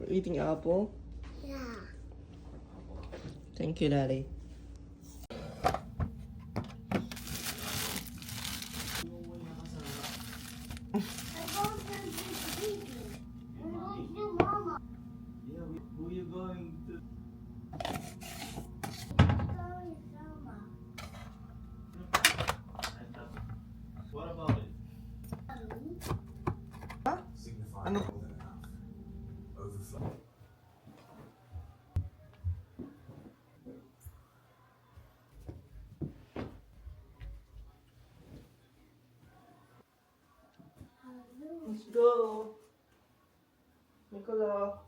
Eating apple? Yeah. Thank you, Daddy. I want to be eating. I want to mama. Yeah, who you going to? Going mama. What about it? Ano? Overflow. Let's go. Nicola.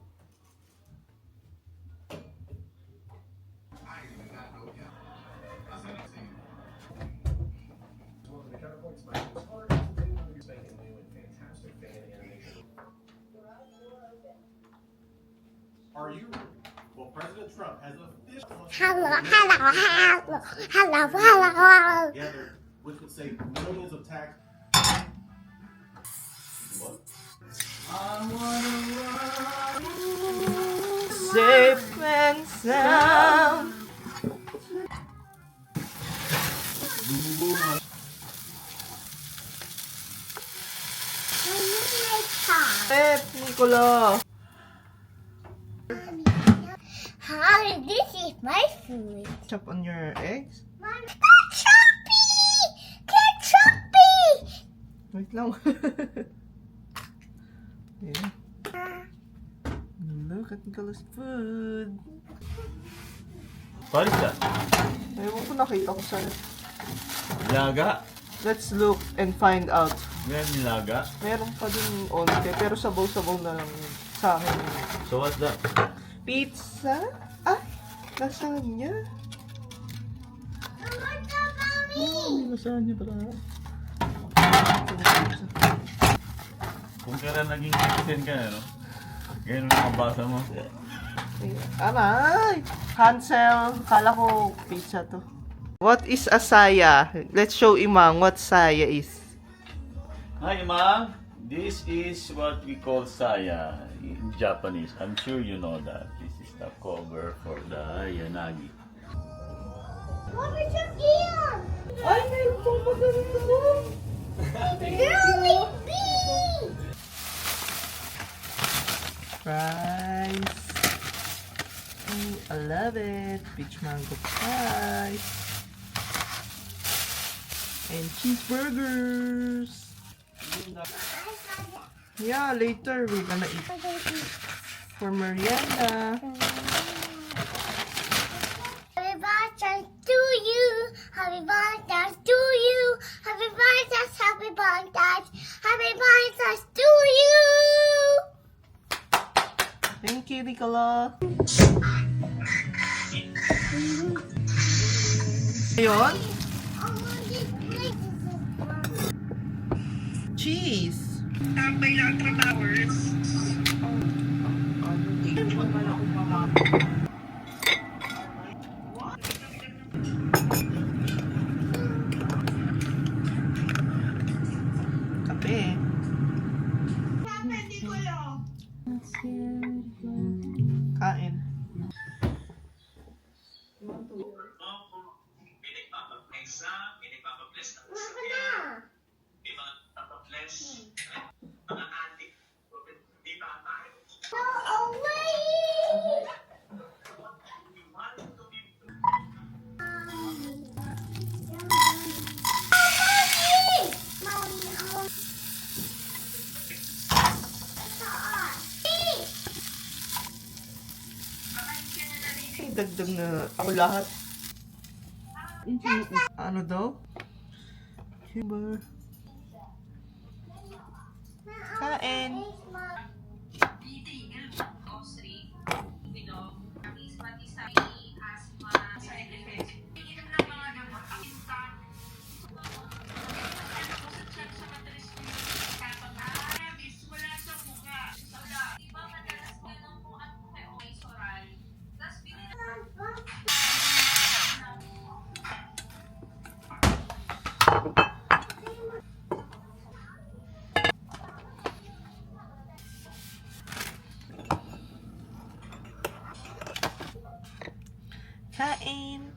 Are you? Well, President Trump has officially Hello. gathered, which would save millions of tax. What? I wanna run. Safe and sound. Pep, Nicola. Hi, this is my food. Chop on your eggs. Ketchup! Wait lang. Yeah. Look at Nicola's food. What is that? Ewan ko, nakita ko sa'yo. Nilaga? Let's look and find out. Yan, nilaga. Meron pa din onte, pero sabaw-sabaw na lang yun sa akin. So what's that? Pizza? Ay, lasagna. Lasagna pala. Kung kailan naging Christian ka, no? Ganyan ang nakabasa mo. Aray! Cancel. Kala ko pizza to. What is a saya? Let's show Imang what saya is. Hi, Mang. This is what we call saya in Japanese. I'm sure you know that. This is the cover for the Yanagi. What is your deal? Ay, meron pong maganda mo. Really big! Fries. Oh, I love it. Peach mango fries. And cheeseburgers. Yeah, later we're gonna eat for merienda. Happy birthday to you. Happy birthday to you. Happy birthday, happy birthday. Happy birthday to you. Thank you, Nicola. Ayun, cheese. Kape. Kain. Go away. Ay, dagdag na ako lahat. Ano daw? Humor. Kain. Kain.